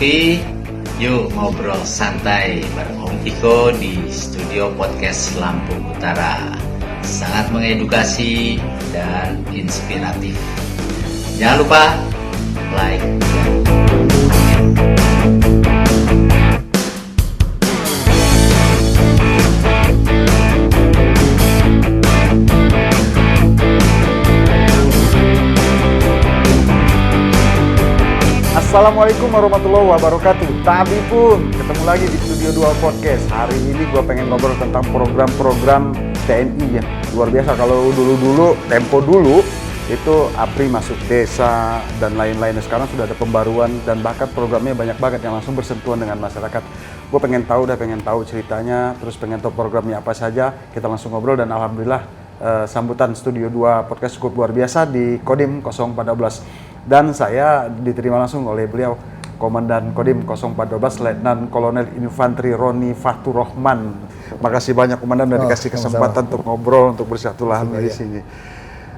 ngopi, yuk ngobrol santai bareng Om Iko di studio podcast Lampung Utara. Sangat mengedukasi dan inspiratif. Jangan lupa like dan Assalamualaikum warahmatullahi wabarakatuh. Tadi pun ketemu lagi di Studio 2 Podcast. Hari ini gue pengen ngobrol tentang program-program TNI ya. Luar biasa. Kalau dulu tempo dulu itu APRI masuk desa dan lain-lain. Sekarang sudah ada pembaruan dan bahkan programnya banyak banget yang langsung bersentuhan dengan masyarakat. Gue pengen tahu ceritanya, terus pengen tahu programnya apa saja. Kita langsung ngobrol dan alhamdulillah sambutan Studio 2 Podcast cukup luar biasa di Kodim 0412. Dan saya diterima langsung oleh beliau, Komandan Kodim 0412 Letnan Kolonel Infanteri Roni Fathur Rahman. Makasih banyak Komandan udah dikasih kesempatan untuk ngobrol, untuk bersilaturahmi di sini.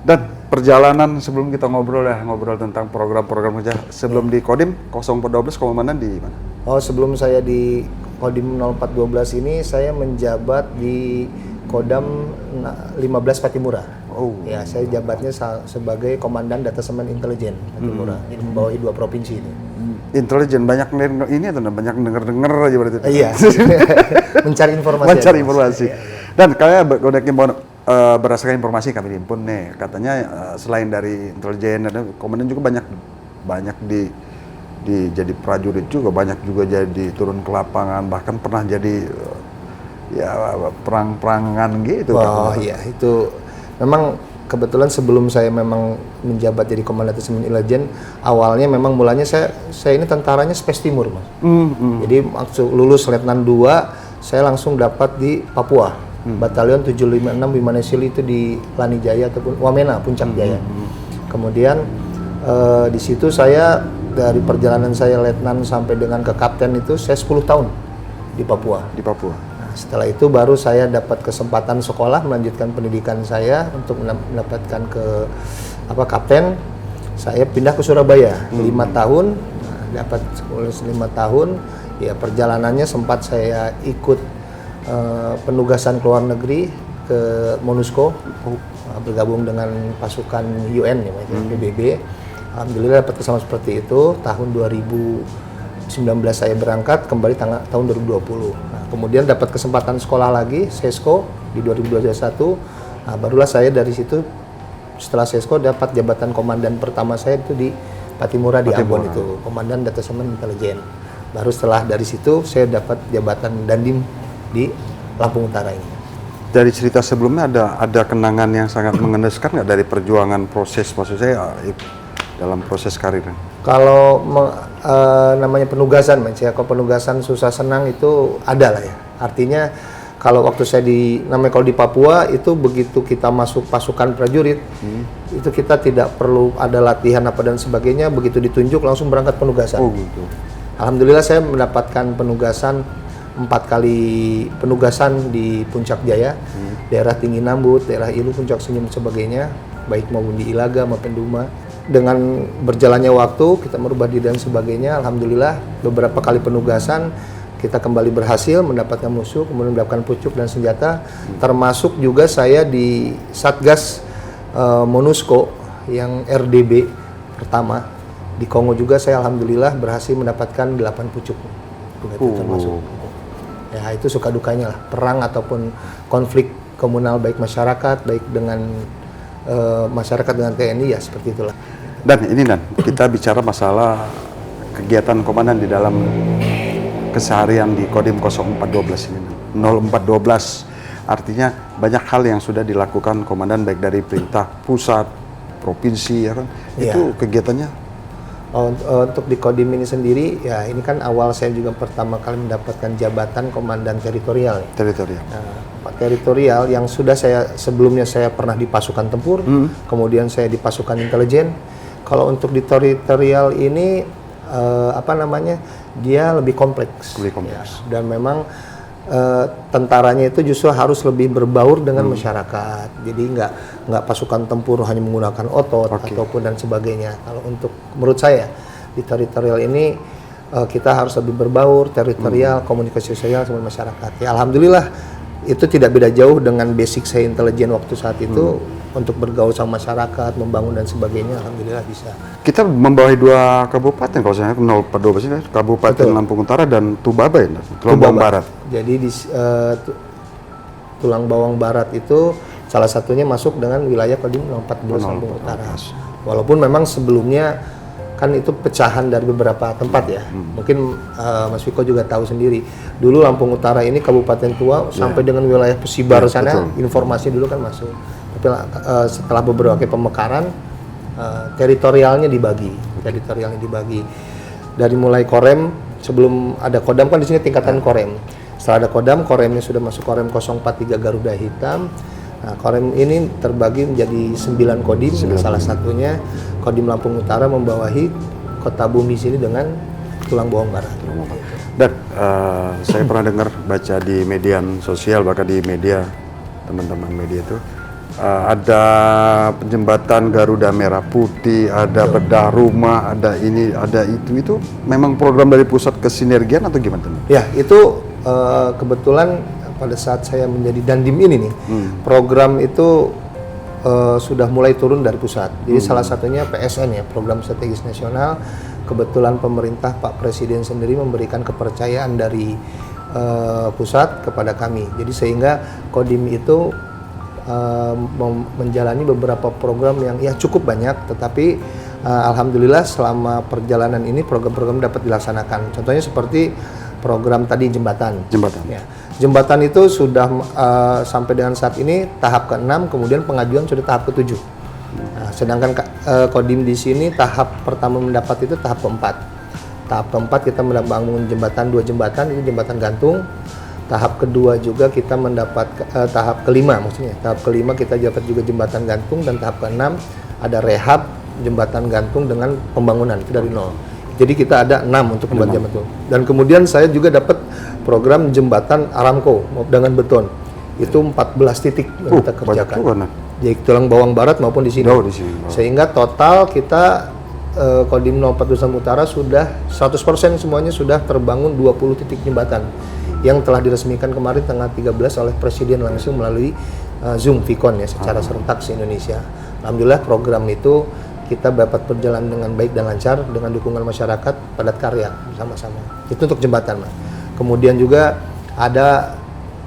Dan perjalanan sebelum kita ngobrol tentang program-program kerja. Sebelum di Kodim 0412 Komandan di mana? Oh, sebelum saya di Kodim 0412 ini saya menjabat di Kodam 15 Patimura. Oh. Ya, saya jabatnya sebagai Komandan Datasemen Intelijen Patimura. Ini membawahi 2 provinsi ini. Intelijen banyak ini atau banyak denger aja berarti. Iya. Mencari informasi. Mencari informasi. Dan kayak berdasarkan informasi kami himpun nih, katanya selain dari intelijen, komandan juga banyak di jadi prajurit juga, banyak juga jadi turun ke lapangan, bahkan pernah jadi perang-perangan gitu. Oh iya, itu memang kebetulan sebelum saya memang menjabat jadi Komandan Datasemen Intelijen, awalnya memang mulanya saya ini tentaranya Spes Timur, Mas. Jadi maksud lulus Letnan 2, saya langsung dapat di Papua. Batalion 756 Bimanesili itu di Lanijaya ataupun Wamena, Puncak Jaya. Kemudian di situ saya dari perjalanan saya Letnan sampai dengan ke Kapten itu saya 10 tahun di Papua. Setelah itu baru saya dapat kesempatan sekolah melanjutkan pendidikan saya untuk mendapatkan ke Kapten. Saya pindah ke Surabaya 5 tahun, dapat 5 tahun. Ya, perjalanannya sempat saya ikut penugasan ke luar negeri ke MONUSCO, bergabung dengan pasukan UN ya, PBB. Alhamdulillah dapat kesempatan seperti itu. Tahun 2019 saya berangkat, kembali tahun 2020. Nah, kemudian dapat kesempatan sekolah lagi, SESCO di 2021. Nah, barulah saya dari situ, setelah SESCO dapat jabatan komandan pertama saya itu di Patimura di Ambon itu, Komandan Datasemen Intelijen. Baru setelah dari situ saya dapat jabatan Dandim di Lampung Utara ini. Dari cerita sebelumnya ada kenangan yang sangat mengenaskan nggak dari perjuangan proses, maksud saya dalam proses karir? Kalau namanya penugasan, kalau penugasan susah senang itu ada lah ya. Artinya kalau waktu saya kalau di Papua itu begitu kita masuk pasukan prajurit, itu kita tidak perlu ada latihan apa dan sebagainya, begitu ditunjuk langsung berangkat penugasan. Oh gitu. Alhamdulillah saya mendapatkan penugasan 4 kali penugasan di Puncak Jaya, daerah Tinggi Nambut, daerah Ilu, Puncak Senyum sebagainya, baik maupun di Ilaga maupun Duma. Dengan berjalannya waktu, kita merubah diri dan sebagainya, alhamdulillah beberapa kali penugasan kita kembali berhasil mendapatkan musuh, kemudian mendapatkan pucuk dan senjata, termasuk juga saya di Satgas MONUSCO yang RDB pertama di Kongo juga saya alhamdulillah berhasil mendapatkan 8 pucuk. Itu termasuk. Ya, itu suka dukanya lah, perang ataupun konflik komunal baik masyarakat, baik dengan masyarakat dengan TNI ya seperti itulah. Dan kita bicara masalah kegiatan komandan di dalam keseharian di Kodim 0412 ini. 0412 artinya banyak hal yang sudah dilakukan komandan baik dari perintah pusat, provinsi ya kan. Ya. Itu kegiatannya. Untuk di Kodim ini sendiri ya, ini kan awal saya juga pertama kali mendapatkan jabatan komandan teritorial. Teritorial yang sudah sebelumnya saya pernah di pasukan tempur, kemudian saya di pasukan intelijen. Kalau untuk di teritorial ini dia lebih kompleks. Ya, dan memang tentaranya itu justru harus lebih berbaur dengan masyarakat. Jadi nggak pasukan tempur hanya menggunakan otot ataupun dan sebagainya. Kalau untuk menurut saya di teritorial ini kita harus lebih berbaur, teritorial, komunikasi sosial sama masyarakat. Ya alhamdulillah itu tidak beda jauh dengan basic saya intelijen waktu saat itu untuk bergaul sama masyarakat, membangun dan sebagainya. Alhamdulillah bisa. Kita membawahi 2 kabupaten kalau saya 042 sih, Kabupaten Lampung Utara dan Tubaba ya, Tulang Bawang Barat. Jadi di Tulang Bawang Barat itu salah satunya masuk dengan wilayah Kodim 014 Lampung Utara. Walaupun memang sebelumnya kan itu pecahan dari beberapa tempat ya. Mungkin Mas Viko juga tahu sendiri. Dulu Lampung Utara ini Kabupaten Tua sampai dengan wilayah Pesibar sana, informasi dulu kan masuk. Tapi setelah beberapa pemekaran, teritorialnya dibagi. Dari mulai Korem, sebelum ada Kodam kan di sini tingkatan Korem. Setelah ada Kodam, Koremnya sudah masuk Korem 043 Garuda Hitam. Nah, Korem ini terbagi menjadi 9 kodim, salah satunya Kodim Lampung Utara membawahi Kota Bumi sini dengan Tulang Bawang Barat. Dan saya pernah dengar baca di media sosial, bahkan di media teman-teman media itu ada jembatan Garuda Merah Putih, ada bedah rumah, ada ini, ada itu memang program dari pusat kesinergian atau gimana? Ya itu kebetulan pada saat saya menjadi Dandim ini nih, program itu sudah mulai turun dari pusat. Jadi salah satunya PSN ya, Program Strategis Nasional. Kebetulan pemerintah Pak Presiden sendiri memberikan kepercayaan dari pusat kepada kami. Jadi sehingga Kodim itu menjalani beberapa program yang ya cukup banyak, tetapi alhamdulillah selama perjalanan ini program-program dapat dilaksanakan. Contohnya seperti program tadi jembatan. Ya. Jembatan itu sudah sampai dengan saat ini tahap ke-6, kemudian pengajuan sudah tahap ke-7. Nah, sedangkan Kodim di sini tahap pertama mendapat itu tahap ke-4. Tahap ke-4 kita membangun jembatan, 2 jembatan, itu jembatan gantung. Tahap kedua juga kita mendapat tahap ke-5 maksudnya. Tahap ke-5 kita dapat juga jembatan gantung, dan tahap ke-6 ada rehab jembatan gantung dengan pembangunan itu dari nol. Jadi kita ada 6 untuk membuat jembatan. Dan kemudian saya juga dapat program jembatan Aramco dengan beton. Itu 14 titik yang kita kerjakan. Jadi Tulang Bawang Barat maupun di sini. Sehingga total kita Kodim 042 Lampung Utara sudah 100% semuanya sudah terbangun 20 titik jembatan yang telah diresmikan kemarin tanggal 13 oleh Presiden langsung melalui Zoom Vicon ya secara serentak se-Indonesia. Alhamdulillah program itu kita dapat berjalan dengan baik dan lancar dengan dukungan masyarakat, padat karya bersama-sama. Itu untuk jembatan, Mas. Kemudian juga ada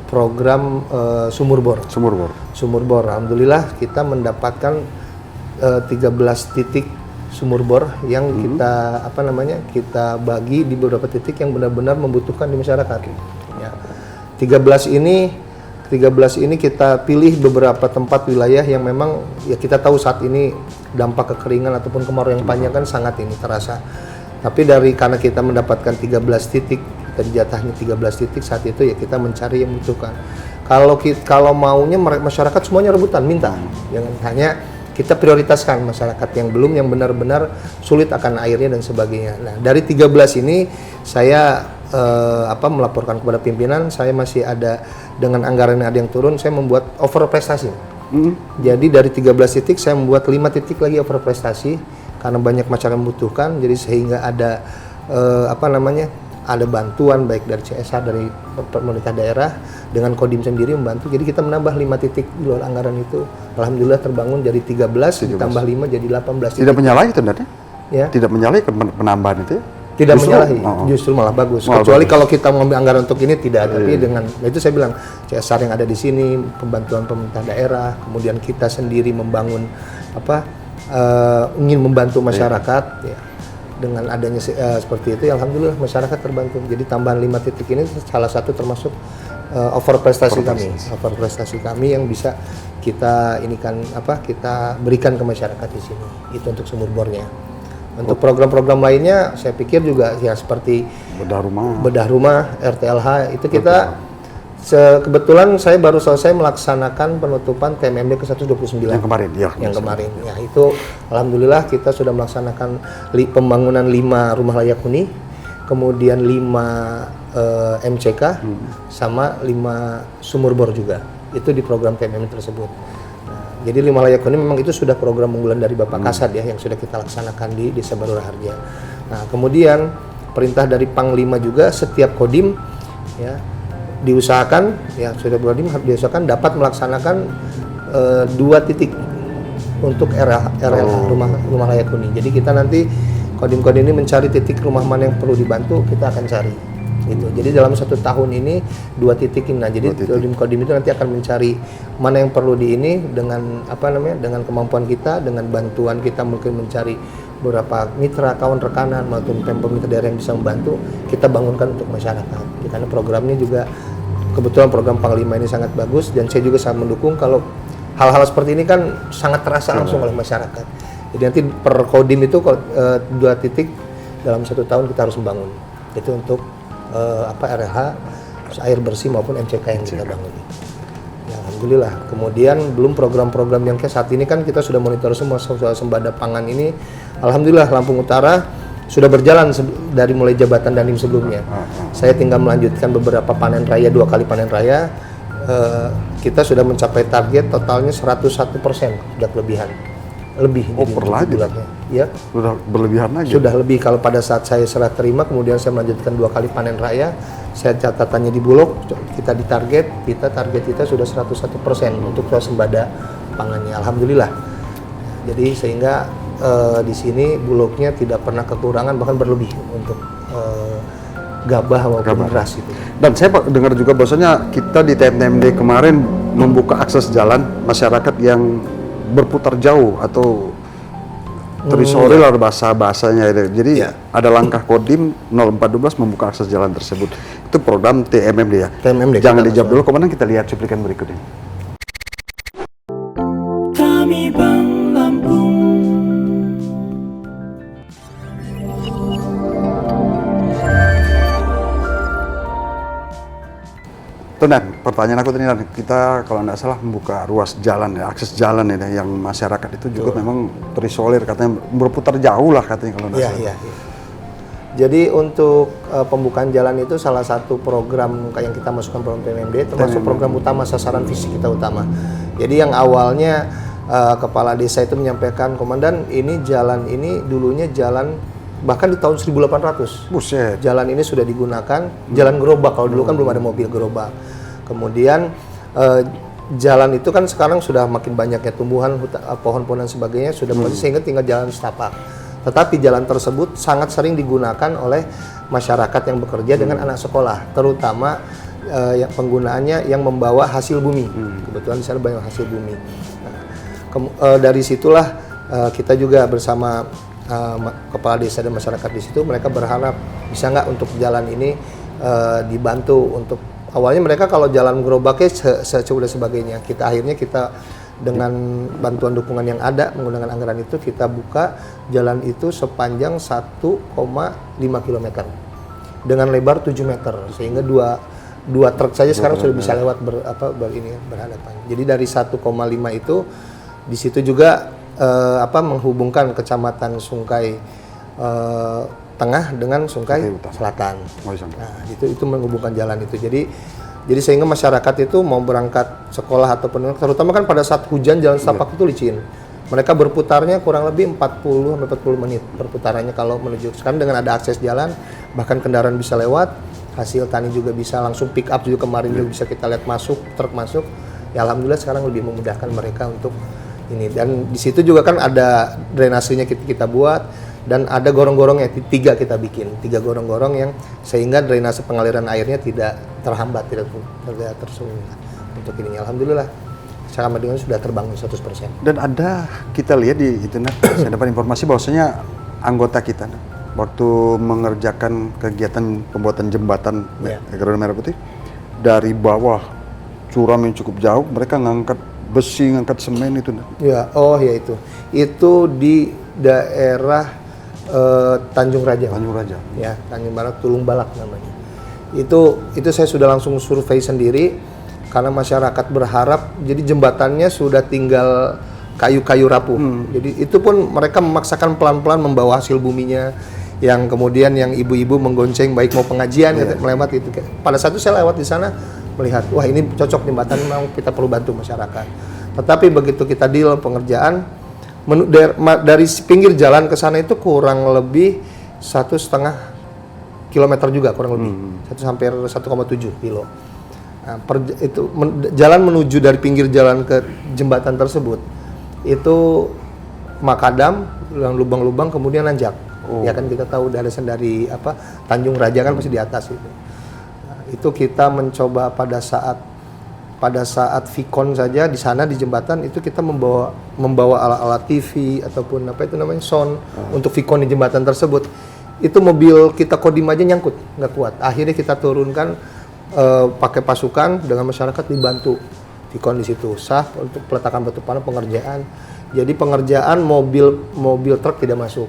program sumur bor. Alhamdulillah kita mendapatkan 13 titik sumur bor yang kita kita bagi di beberapa titik yang benar-benar membutuhkan di masyarakat. Ya. 13 ini kita pilih beberapa tempat wilayah yang memang ya kita tahu saat ini dampak kekeringan ataupun kemarau yang panjang kan sangat ini terasa. Tapi karena kita mendapatkan 13 titik, dari jatahnya 13 titik saat itu ya kita mencari yang membutuhkan. Kalau maunya masyarakat semuanya rebutan minta, jangan hanya kita prioritaskan masyarakat yang belum, yang benar-benar sulit akan airnya dan sebagainya. Nah dari 13 ini saya melaporkan kepada pimpinan, saya masih ada dengan anggaran yang ada yang turun, saya membuat over prestasi. Jadi dari 13 titik saya membuat 5 titik lagi over prestasi karena banyak masyarakat membutuhkan. Jadi sehingga ada ada bantuan baik dari CSR, dari pemerintah daerah dengan Kodim sendiri membantu. Jadi kita menambah 5 titik di luar anggaran itu. Alhamdulillah terbangun dari 13 ditambah 5 jadi 18 titik. Tidak menyalahi sebenarnya? Ya. Tidak menyalahi penambahan itu ya? Tidak menyalahi, justru malah bagus. Kecuali kalau kita mengambil anggaran untuk ini tidak, tapi dengan itu saya bilang CSR yang ada di sini, pembantuan pemerintah daerah, kemudian kita sendiri membangun ingin membantu masyarakat, ya. Dengan adanya seperti itu, ya, alhamdulillah masyarakat terbantu. Jadi tambahan 5 titik ini salah satu termasuk over prestasi kami yang bisa kita kita berikan ke masyarakat di sini. Itu untuk sumur bornya. Untuk program-program lainnya, saya pikir juga ya seperti bedah rumah, RTLH itu kita kebetulan saya baru selesai melaksanakan penutupan TMMD ke-129 yang kemarin, ya. Yang kemarin, ya itu alhamdulillah kita sudah melaksanakan pembangunan 5 rumah layak huni, kemudian 5 MCK, sama 5 sumur bor juga. Itu di program TMMD tersebut. Jadi 5 layak huni memang itu sudah program unggulan dari Bapak Kasad ya yang sudah kita laksanakan di Desa Baru Raharja. Nah kemudian perintah dari Panglima juga setiap kodim ya diusahakan ya sudah kodim diusahakan dapat melaksanakan 2 titik untuk RLH rumah layak huni. Jadi kita nanti kodim-kodim ini mencari titik rumah mana yang perlu dibantu, kita akan cari. Gitu. Jadi dalam 1 tahun ini 2 titik ini. Nah, jadi kodim itu nanti akan mencari mana yang perlu di ini dengan dengan kemampuan kita, dengan bantuan kita mungkin mencari beberapa mitra, kawan rekanan maupun pemerintah daerah yang bisa membantu, kita bangunkan untuk masyarakat. Karena programnya juga kebetulan program Panglima ini sangat bagus dan saya juga sangat mendukung kalau hal-hal seperti ini kan sangat terasa langsung oleh masyarakat. Jadi nanti per kodim itu 2 titik dalam 1 tahun kita harus membangun. Itu untuk RLH, air bersih maupun MCK yang kita bangun. Ya, alhamdulillah. Kemudian belum program-program yang kayak saat ini kan kita sudah monitor semua soal sembada pangan ini. Alhamdulillah Lampung Utara sudah berjalan dari mulai jabatan Dandim sebelumnya. Saya tinggal melanjutkan beberapa panen raya, 2 kali panen raya. Kita sudah mencapai target totalnya 101%, sudah kelebihan. Lebih. Lagi? Ya. Sudah berlebihan lagi? Sudah lebih. Kalau pada saat saya serah terima, kemudian saya melanjutkan 2 kali panen raya, saya catatannya di Bulog, kita target kita sudah 101% untuk swasembada pangannya. Alhamdulillah. Jadi sehingga di sini Bulognya tidak pernah kekurangan, bahkan berlebih untuk gabah maupun beras itu. Dan saya dengar juga bahwasanya kita di TMD kemarin membuka akses jalan masyarakat yang berputar jauh atau terisolir lah bahasanya. Jadi ada langkah Kodim 0412 membuka akses jalan tersebut. Itu program TMMD ya. TMMD. Jangan dijawab dulu, komandan, kita lihat cuplikan berikut ini. Kami Bang Lampung. Dan pertanyaan aku tadi, kita kalau tidak salah membuka ruas jalan ya, akses jalan ya, yang masyarakat itu juga memang terisolir, katanya berputar jauh lah katanya kalau tidak salah. Iya. Jadi untuk pembukaan jalan itu salah satu program yang kita masukkan program TMMD, termasuk program utama sasaran visi kita utama. Jadi yang awalnya kepala desa itu menyampaikan, komandan ini jalan ini dulunya jalan bahkan di tahun 1800. Buset. Jalan ini sudah digunakan jalan gerobak, kalau dulu kan belum ada mobil gerobak. Kemudian jalan itu kan sekarang sudah makin banyaknya tumbuhan, pohon-pohon dan sebagainya sudah sehingga tinggal jalan setapak. Tetapi jalan tersebut sangat sering digunakan oleh masyarakat yang bekerja dengan anak sekolah, terutama yang penggunaannya yang membawa hasil bumi. Kebetulan di sana banyak hasil bumi. Dari situlah kita juga bersama kepala desa dan masyarakat di situ, mereka berharap bisa nggak untuk jalan ini dibantu untuk awalnya mereka kalau jalan gerobaknya dan sebagainya. Akhirnya kita dengan bantuan dukungan yang ada menggunakan anggaran itu kita buka jalan itu sepanjang 1,5 km dengan lebar 7 meter sehingga dua truk saja sekarang sudah bisa lewat berhadapan. Jadi dari 1,5 itu di situ juga menghubungkan kecamatan Sungkai Tengah dengan Sungkai Selatan. Nah, itu menghubungkan jalan itu. Jadi sehingga masyarakat itu mau berangkat sekolah ataupun terutama kan pada saat hujan jalan setapak itu licin. Mereka berputarnya kurang lebih 40 sampai 40 menit perputarannya kalau menuju. Sekarang dengan ada akses jalan, bahkan kendaraan bisa lewat, hasil tani juga bisa langsung pick up juga kemarin juga bisa kita lihat truk masuk. Ya alhamdulillah sekarang lebih memudahkan mereka untuk ini, dan di situ juga kan ada drainasenya kita buat dan ada gorong-gorongnya 3 kita bikin 3 gorong-gorong yang sehingga drainase pengaliran airnya tidak terhambat, tidak tersulut untuk ini. Alhamdulillah secara Madinah sudah terbangun 100%. Dan ada kita lihat di internet saya dapat informasi bahwasanya anggota kita waktu mengerjakan kegiatan pembuatan jembatan Garuda Merah Putih dari bawah curam yang cukup jauh, mereka ngangkat besi, ngangkat semen itu. Ya, itu di daerah Tanjung Raja. Ya, Tanjung Barat, Tulung Balak namanya. Itu saya sudah langsung survei sendiri karena masyarakat berharap, jadi jembatannya sudah tinggal kayu-kayu rapuh. Jadi itu pun mereka memaksakan pelan-pelan membawa hasil buminya, yang kemudian yang ibu-ibu menggonceng baik mau pengajian melewati itu. Pada saat itu saya lewat di sana melihat, wah ini cocok jembatan, memang kita perlu bantu masyarakat. Tetapi begitu kita deal pengerjaan, dari pinggir jalan ke sana itu kurang lebih 1,5 kilometer juga kurang lebih. Hampir 1,7 kilo. Nah, jalan menuju dari pinggir jalan ke jembatan tersebut itu makadam, lubang-lubang, kemudian nanjak. Ya kan kita tahu dari Tanjung Raja kan masih di atas itu. Nah, itu kita mencoba pada saat Vicon saja di sana di jembatan itu kita membawa alat-alat TV ataupun sound untuk Vicon di jembatan tersebut. Itu mobil kita Kodim aja nyangkut, nggak kuat. Akhirnya kita turunkan pakai pasukan dengan masyarakat dibantu Vicon di situ sah untuk peletakan batu panas pengerjaan. Jadi pengerjaan mobil truk tidak masuk.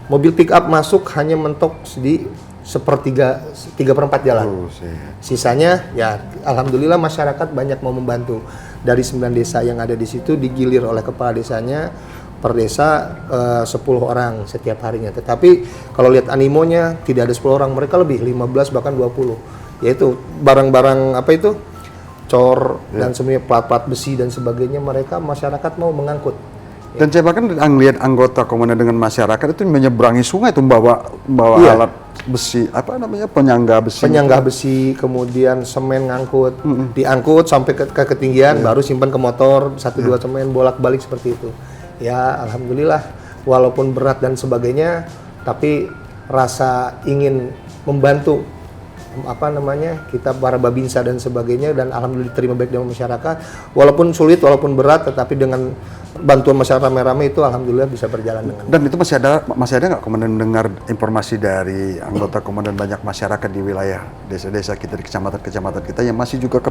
Mobil pick up masuk hanya mentok di 3/4 jalan. Sisanya ya alhamdulillah masyarakat banyak mau membantu. Dari 9 desa yang ada di situ digilir oleh kepala desanya per desa 10 orang setiap harinya. Tetapi kalau lihat animonya tidak ada 10 orang, mereka lebih 15 bahkan 20. Yaitu barang-barang cor dan semuanya plat-plat besi dan sebagainya masyarakat mau mengangkut. Dan saya bahkan lihat anggota komandan dengan masyarakat itu menyeberangi sungai itu membawa alat besi, penyangga besi, kemudian semen ngangkut, diangkut sampai ke ketinggian, baru simpan ke motor, 1-2 semen bolak-balik seperti itu. Ya alhamdulillah, walaupun berat dan sebagainya, tapi rasa ingin membantu kita para babinsa dan sebagainya, dan alhamdulillah diterima baik dengan masyarakat, walaupun sulit, walaupun berat, tetapi dengan bantuan masyarakat rame-rame itu alhamdulillah bisa berjalan dengan. Dan itu masih ada nggak komandan dengar informasi dari anggota komandan banyak masyarakat di wilayah desa-desa kita, di kecamatan kita yang masih juga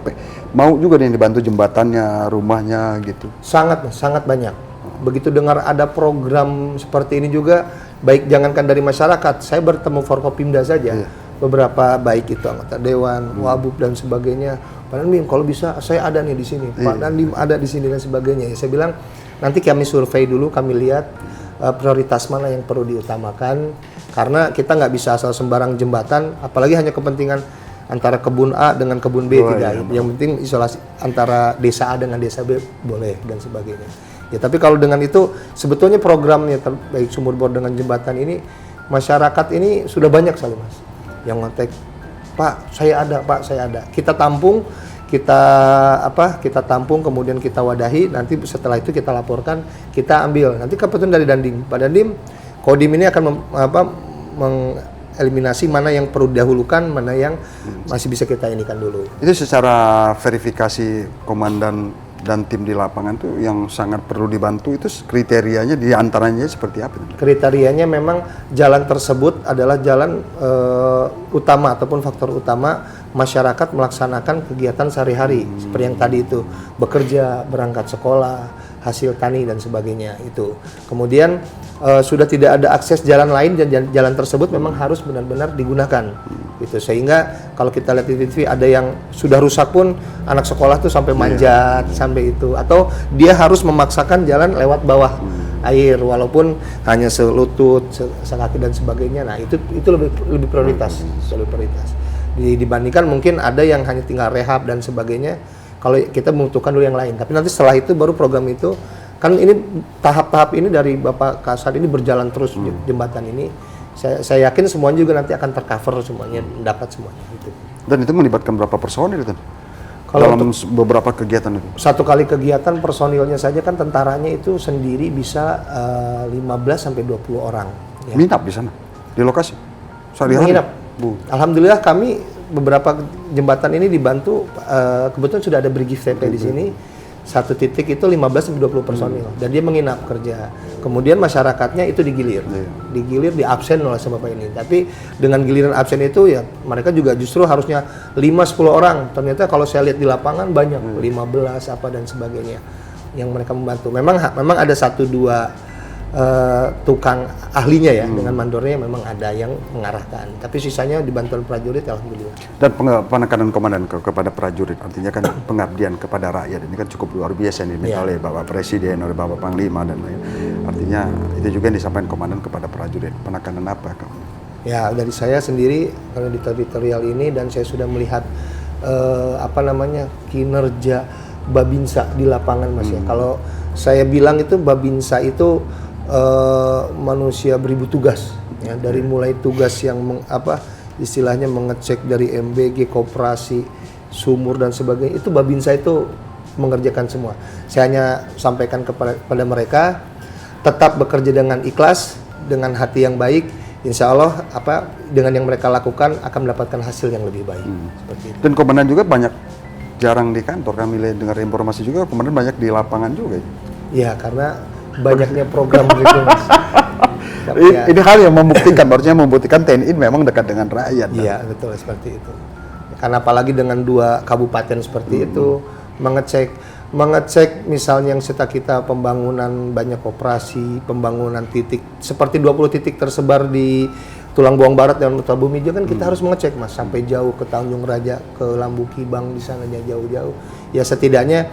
mau juga yang dibantu jembatannya, rumahnya gitu? Sangat banyak. Begitu dengar ada program seperti ini juga, baik jangankan dari masyarakat, saya bertemu Forkopimda saja. Beberapa baik itu anggota dewan, wabub dan sebagainya. Pak Dandim kalau bisa saya ada nih di sini, Pak Dandim ada di sini dan sebagainya. Ya, saya bilang nanti kami survei dulu, kami lihat prioritas mana yang perlu diutamakan, karena kita nggak bisa asal sembarang jembatan, apalagi hanya kepentingan antara kebun A dengan kebun B tidak. Yang penting isolasi antara desa A dengan desa B boleh dan sebagainya. Ya tapi kalau dengan itu sebetulnya programnya baik sumur bor dengan jembatan ini, masyarakat ini sudah banyak sekali Mas yang ngontek, Pak saya ada, kita tampung, kita tampung, kemudian kita wadahi, nanti setelah itu kita laporkan, kita ambil, nanti keputusan dari Dandim, Pak Dandim, Kodim ini akan mengeliminasi mana yang perlu didahulukan, mana yang masih bisa kita inikan dulu. Itu secara verifikasi komandan dan tim di lapangan tuh yang sangat perlu dibantu, itu kriterianya diantaranya seperti apa? Kriterianya memang jalan tersebut adalah jalan utama ataupun faktor utama masyarakat melaksanakan kegiatan sehari-hari seperti yang tadi itu, bekerja, berangkat sekolah, hasil tani dan sebagainya itu. Kemudian sudah tidak ada akses jalan lain dan jalan tersebut memang harus benar-benar digunakan gitu. Sehingga kalau kita lihat di TV ada yang sudah rusak pun anak sekolah tuh sampai manjat sampai itu, atau dia harus memaksakan jalan lewat bawah air walaupun hanya selutut, sekaki dan sebagainya. Nah, itu lebih prioritas, dibandingkan mungkin ada yang hanya tinggal rehab dan sebagainya. Kalau kita membutuhkan dulu yang lain, tapi nanti setelah itu baru program itu, kan ini tahap-tahap ini dari Bapak Kasat ini berjalan terus jembatan ini. Saya yakin semuanya juga nanti akan tercover semuanya, dapat semuanya gitu. Dan itu melibatkan berapa personil itu? Kalau dalam beberapa kegiatan itu? Satu kali kegiatan personilnya saja kan tentaranya itu sendiri bisa 15-20 orang. Ya. Minap di sana? Di lokasi? Sehari-hari? Menginap. Alhamdulillah kami beberapa jembatan ini dibantu, kebetulan sudah ada Brigif TP di sini. Satu titik itu 15-20 personil dan dia menginap kerja. Kemudian masyarakatnya itu digilir, di absen oleh Bapak ini. Tapi dengan giliran absen itu ya mereka juga justru harusnya 5-10 orang. Ternyata kalau saya lihat di lapangan banyak 15 dan sebagainya yang mereka membantu. Memang ada 1-2 tukang ahlinya ya, dengan mandornya memang ada yang mengarahkan. Tapi sisanya dibantu prajurit alhamdulillah. Dan penekanan komandan kepada prajurit, artinya kan pengabdian kepada rakyat ini kan cukup luar biasa yang diminta oleh Bapak Presiden, oleh Bapak Panglima dan lain. Artinya itu juga yang disampaikan komandan kepada prajurit. Penekanan apa kamu? Ya dari saya sendiri karena di teritorial ini, dan saya sudah melihat kinerja Babinsa di lapangan Mas ya. Kalau saya bilang itu Babinsa itu manusia beribu tugas ya, dari mulai tugas istilahnya mengecek dari MBG, koperasi, sumur dan sebagainya, itu Babinsa itu mengerjakan semua. Saya hanya sampaikan kepada mereka tetap bekerja dengan ikhlas, dengan hati yang baik. Insya Allah dengan yang mereka lakukan akan mendapatkan hasil yang lebih baik. Seperti itu. Dan komandan juga banyak jarang di kantor. Kami dengar informasi juga komandan banyak di lapangan juga. Ya, karena banyaknya program gitu, Mas. Ini hal yang membuktikan TNI memang dekat dengan rakyat. Iya, betul seperti itu. Karena apalagi dengan 2 kabupaten seperti itu, mengecek misalnya yang kita pembangunan banyak koperasi, pembangunan titik seperti 20 titik tersebar di Tulang Bawang Barat dan Utabumi juga kan kita harus mengecek, Mas, sampai jauh ke Tanjung Raja, ke Lambu Kibang, di sananya jauh-jauh. Ya setidaknya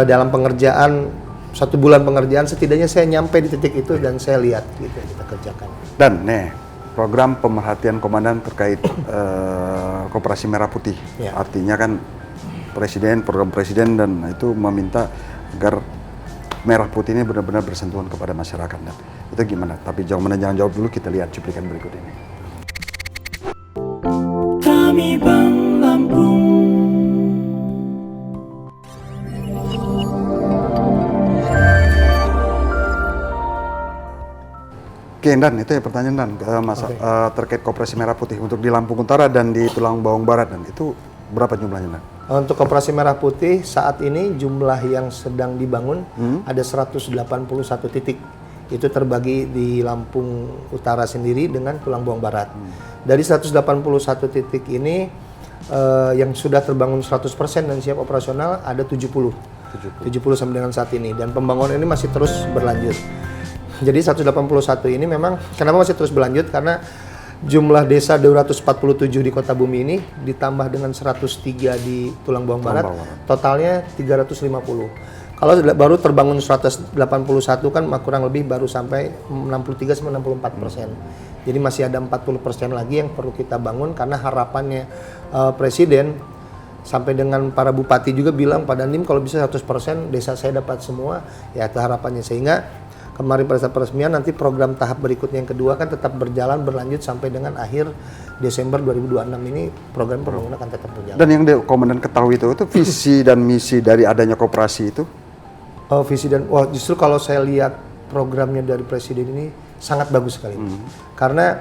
dalam pengerjaan 1 bulan pengerjaan setidaknya saya nyampe di titik itu dan saya lihat gitu kita kerjakan. Dan program pemerhatian komandan terkait Koperasi Merah Putih. Ya. Artinya kan program presiden dan itu meminta agar Merah Putih ini benar-benar bersentuhan kepada masyarakat. Dan itu gimana? Tapi jangan jawab dulu, kita lihat cuplikan berikut ini. Kami Bang Lampung. Oke, Dan, itu ya pertanyaan Dan, terkait Koperasi Merah Putih untuk di Lampung Utara dan di Tulang Bawang Barat, Dan itu berapa jumlahnya, Dan? Untuk Koperasi Merah Putih saat ini jumlah yang sedang dibangun ada 181 titik. Itu terbagi di Lampung Utara sendiri dengan Tulang Bawang Barat. Dari 181 titik ini yang sudah terbangun 100% dan siap operasional ada 70 sampai dengan saat ini, dan pembangunan ini masih terus berlanjut. Jadi 181 ini memang kenapa masih terus berlanjut, karena jumlah desa 247 di Kota Bumi ini ditambah dengan 103 di Tulang Bawang Barat, totalnya 350. Kalau baru terbangun 181 kan kurang lebih baru sampai 63-64%. Jadi masih ada 40% lagi yang perlu kita bangun, karena harapannya Presiden sampai dengan para bupati juga bilang, Pak Dandim kalau bisa 100% desa saya dapat semua, ya itu harapannya. Sehingga kemarin pada saat peresmian nanti program tahap berikutnya yang kedua kan tetap berlanjut sampai dengan akhir Desember 2026 ini program pembangunan akan tetap berjalan. Dan yang komandan ketahui itu visi dan misi dari adanya koperasi itu? Visi dan justru kalau saya lihat programnya dari Presiden ini sangat bagus sekali. Karena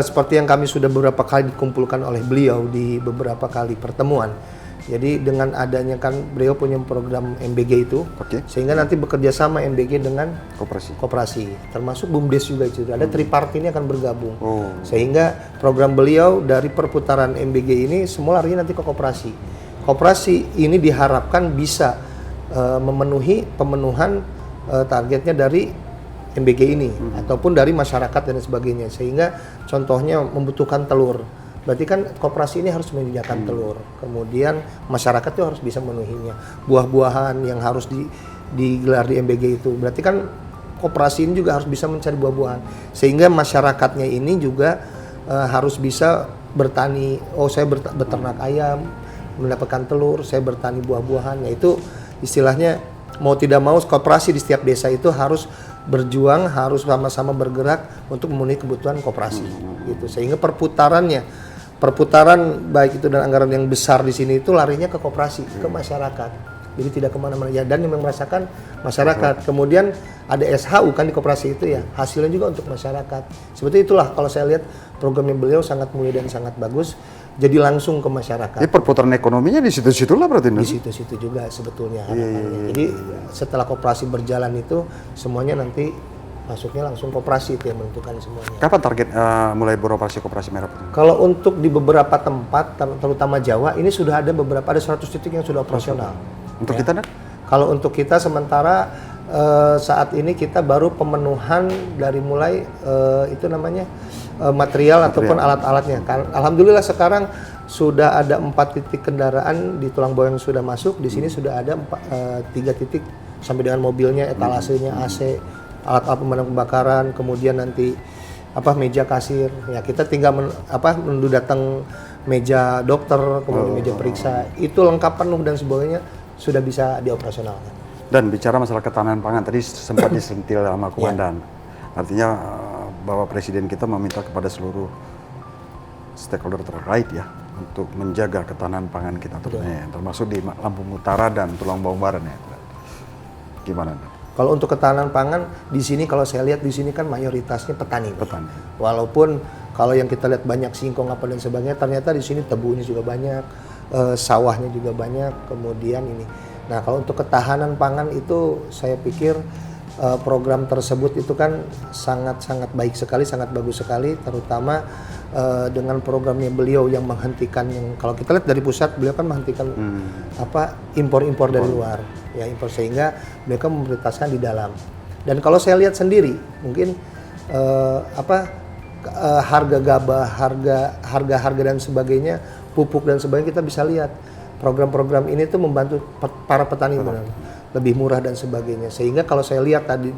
seperti yang kami sudah beberapa kali dikumpulkan oleh beliau di beberapa kali pertemuan. Jadi dengan adanya kan beliau punya program MBG itu, sehingga nanti bekerja sama MBG dengan koperasi, termasuk BUMDes juga itu. Ada tripartit ini akan bergabung, sehingga program beliau dari perputaran MBG ini semua larinya nanti ke koperasi. Koperasi ini diharapkan bisa memenuhi targetnya dari MBG ini ataupun dari masyarakat dan sebagainya, sehingga contohnya membutuhkan telur. Berarti kan koperasi ini harus menyediakan telur, kemudian masyarakat itu harus bisa memenuhinya. Buah-buahan yang harus digelar di MBG itu, berarti kan koperasi ini juga harus bisa mencari buah-buahan. Sehingga masyarakatnya ini juga harus bisa bertani, saya beternak ayam, mendapatkan telur, saya bertani buah-buahan. Itu istilahnya mau tidak mau koperasi di setiap desa itu harus berjuang, harus sama-sama bergerak untuk memenuhi kebutuhan koperasi. Gitu. Sehingga perputaran baik itu dan anggaran yang besar di sini itu larinya ke koperasi, ke masyarakat. Jadi tidak kemana-mana ya, dan yang merasakan masyarakat. Kemudian ada SHU kan di koperasi itu ya, hasilnya juga untuk masyarakat. Seperti itulah kalau saya lihat programnya beliau sangat mulia dan sangat bagus. Jadi langsung ke masyarakat. Jadi perputaran ekonominya di situ-situ lah berarti? Di situ-situ juga sebetulnya harapannya. Jadi setelah koperasi berjalan itu semuanya nanti masuknya langsung koperasi itu yang menentukan semuanya. Kapan target mulai beroperasi Koperasi Merah Putih? Kalau untuk di beberapa tempat, terutama Jawa, ini sudah ada 100 titik yang sudah operasional. Untuk kita, Dan? Kalau untuk kita sementara saat ini kita baru pemenuhan dari mulai material ataupun alat-alatnya. Alhamdulillah sekarang sudah ada 4 titik kendaraan di Tulang Bawang yang sudah masuk. Di sini sudah ada 3 titik sampai dengan mobilnya, etalasenya, AC, alat-alat pemadam kebakaran, kemudian nanti meja kasir. Ya kita tinggal menunggu datang meja dokter, kemudian meja periksa. Itu lengkap penuh dan sebagainya sudah bisa dioperasionalkan. Dan bicara masalah ketahanan pangan tadi sempat disentil sama komandan. Artinya bahwa presiden kita meminta kepada seluruh stakeholder terkait ya untuk menjaga ketahanan pangan kita termasuk di Lampung Utara dan Tulang Bawang Barat ya. Gimana? Kalau untuk ketahanan pangan di sini, kalau saya lihat di sini kan mayoritasnya petani. Walaupun kalau yang kita lihat banyak singkong apa dan sebagainya, ternyata di sini tebunya juga banyak, sawahnya juga banyak. Kemudian ini. Nah, kalau untuk ketahanan pangan itu saya pikir program tersebut itu kan sangat baik sekali, sangat bagus sekali, terutama dengan programnya beliau yang menghentikan yang kalau kita lihat dari pusat beliau kan menghentikan impor dari luar ya, impor, sehingga mereka memprioritaskan di dalam. Dan kalau saya lihat sendiri mungkin harga gabah, harga dan sebagainya, pupuk dan sebagainya, kita bisa lihat program-program ini tuh membantu para petani benar, lebih murah dan sebagainya. Sehingga kalau saya lihat tadi,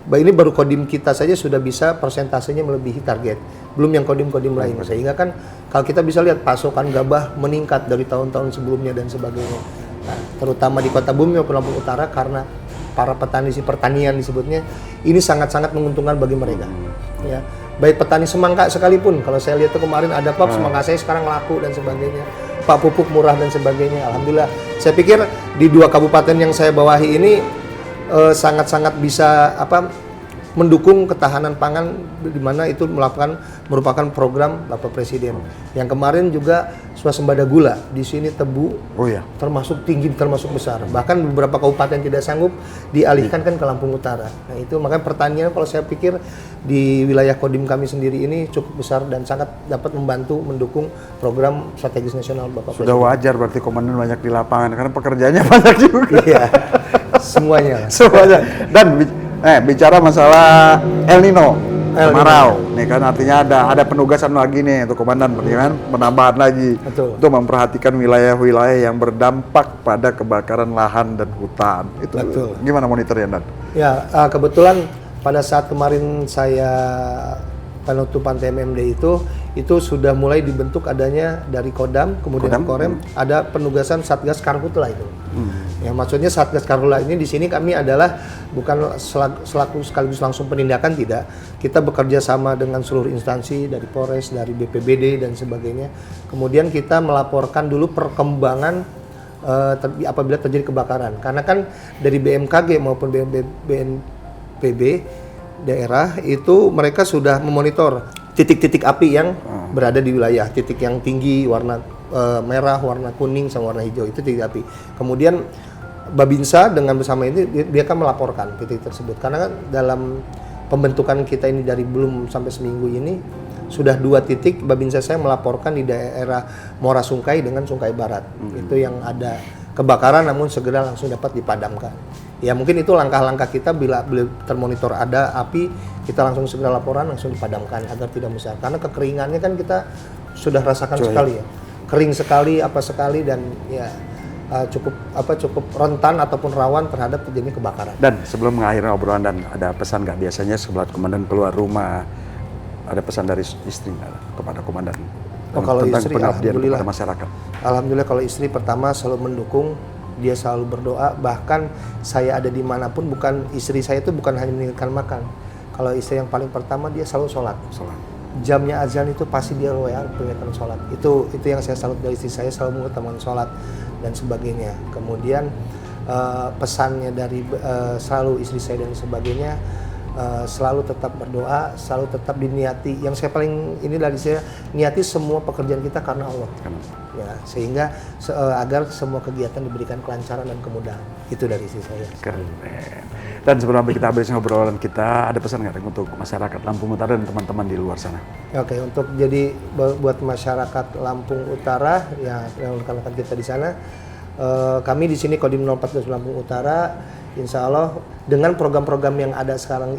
ini baru kodim kita saja sudah bisa persentasenya melebihi target, belum yang kodim-kodim lain. Sehingga kan kalau kita bisa lihat pasokan gabah meningkat dari tahun-tahun sebelumnya dan sebagainya. Nah, terutama di Kota Bumi maupun Lampung Utara, karena para petani pertanian disebutnya, ini sangat-sangat menguntungkan bagi mereka. Ya, baik petani semangka sekalipun, kalau saya lihat tuh kemarin ada Pak, semangka saya sekarang laku dan sebagainya. Pak, pupuk murah dan sebagainya. Alhamdulillah. Saya pikir di 2 kabupaten yang saya bawahi ini sangat-sangat bisa mendukung ketahanan pangan, di mana itu merupakan program Bapak Presiden. Yang kemarin juga swasembada gula di sini, tebu termasuk tinggi, termasuk besar. Bahkan beberapa kabupaten tidak sanggup dialihkan kan ke Lampung Utara. Nah, itu makanya pertanian kalau saya pikir di wilayah kodim kami sendiri ini cukup besar dan sangat dapat membantu mendukung program strategis nasional Bapak Presiden. Sudah wajar berarti komandan banyak di lapangan karena pekerjaannya banyak juga. Iya. Semuanya. Dan bicara masalah El Nino, kemarau, nih kan artinya ada penugasan lagi nih untuk komandan, kan penambahan lagi. Betul. Untuk memperhatikan wilayah-wilayah yang berdampak pada kebakaran lahan dan hutan. Itu Betul. Gimana monitornya, Dan? Ya, kebetulan pada saat kemarin saya penutupan TMMD itu sudah mulai dibentuk adanya dari Kodam, kemudian Korem, ada penugasan Satgas Karhutla itu. Ya, maksudnya Satgas Karhutla ini di sini kami adalah bukan selaku sekaligus langsung penindakan, tidak. Kita bekerja sama dengan seluruh instansi dari Polres, dari BPBD dan sebagainya. Kemudian kita melaporkan dulu perkembangan apabila terjadi kebakaran. Karena kan dari BMKG maupun BNPB daerah itu mereka sudah memonitor titik-titik api yang berada di wilayah, titik yang tinggi warna merah, warna kuning sama warna hijau, itu titik api. Kemudian Babinsa dengan bersama ini dia akan melaporkan titik tersebut, karena kan dalam pembentukan kita ini dari belum sampai seminggu ini sudah 2 titik Babinsa saya melaporkan di daerah Muara Sungkai dengan Sungkai Barat. Itu yang ada kebakaran namun segera langsung dapat dipadamkan. Ya mungkin itu langkah-langkah kita bila termonitor ada api, kita langsung segera laporan, langsung dipadamkan agar tidak besar. Karena kekeringannya kan kita sudah rasakan sekali ya. Kering sekali, dan ya cukup rentan ataupun rawan terhadap terjadinya kebakaran. Dan sebelum mengakhiri obrolan, Dan, ada pesan nggak biasanya sebelum komandan keluar rumah, ada pesan dari istri kepada komandan kalau tentang istri, pengabdian alhamdulillah, kepada masyarakat? Alhamdulillah, kalau istri pertama selalu mendukung, dia selalu berdoa. Bahkan saya ada dimanapun, bukan istri saya itu bukan hanya meninggalkan makan. Kalau istri yang paling pertama, dia selalu sholat. Jamnya azan itu pasti dia meninggalkan sholat. Itu yang saya salut dari istri saya, selalu mengutamakan sholat dan sebagainya. Kemudian pesannya dari selalu istri saya dan sebagainya, selalu tetap berdoa, selalu tetap diniati. Yang saya paling ini dari saya, niati semua pekerjaan kita karena Allah. Ya, sehingga agar semua kegiatan diberikan kelancaran dan kemudahan. Itu dari istri saya. Keren. Dan sebelum kita habis ngobrolan kita, ada pesan nggak untuk masyarakat Lampung Utara dan teman-teman di luar sana? Oke, untuk jadi buat masyarakat Lampung Utara, ya rekan-rekan kita di sana, kami di sini Kodim 014 Lampung Utara, insya Allah dengan program-program yang ada sekarang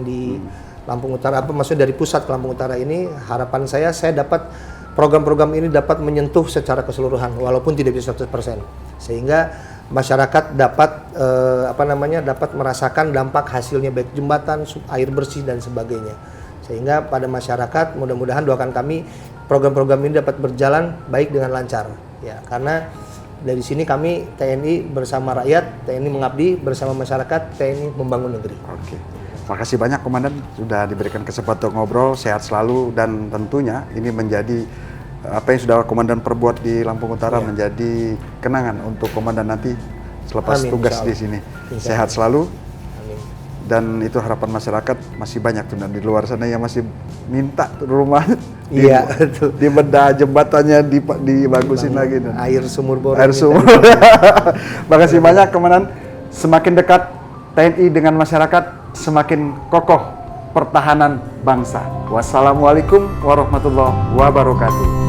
di Lampung Utara, maksudnya dari pusat ke Lampung Utara ini, harapan saya dapat program-program ini dapat menyentuh secara keseluruhan, walaupun tidak bisa 100%, sehingga masyarakat dapat dapat merasakan dampak hasilnya, baik jembatan, air bersih dan sebagainya. Sehingga pada masyarakat mudah-mudahan doakan kami program-program ini dapat berjalan baik dengan lancar. Ya, karena dari sini kami TNI bersama rakyat, TNI mengabdi bersama masyarakat, TNI membangun negeri. Oke. Makasih banyak Komandan sudah diberikan kesempatan untuk ngobrol, sehat selalu, dan tentunya ini menjadi apa yang sudah Komandan perbuat di Lampung Utara menjadi kenangan untuk Komandan nanti selepas Amin, tugas insya Allah. di sini. Insya Sehat selalu, Amin. dan itu harapan masyarakat masih banyak tuh, dan di luar sana yang masih minta tuh rumah Iya, betul. dibedah, jembatannya dibagusin lagi. Dan Air sumur bor. air sumur. Makasih banyak Komandan. Semakin dekat TNI dengan masyarakat, semakin kokoh pertahanan bangsa. Wassalamualaikum warahmatullahi wabarakatuh.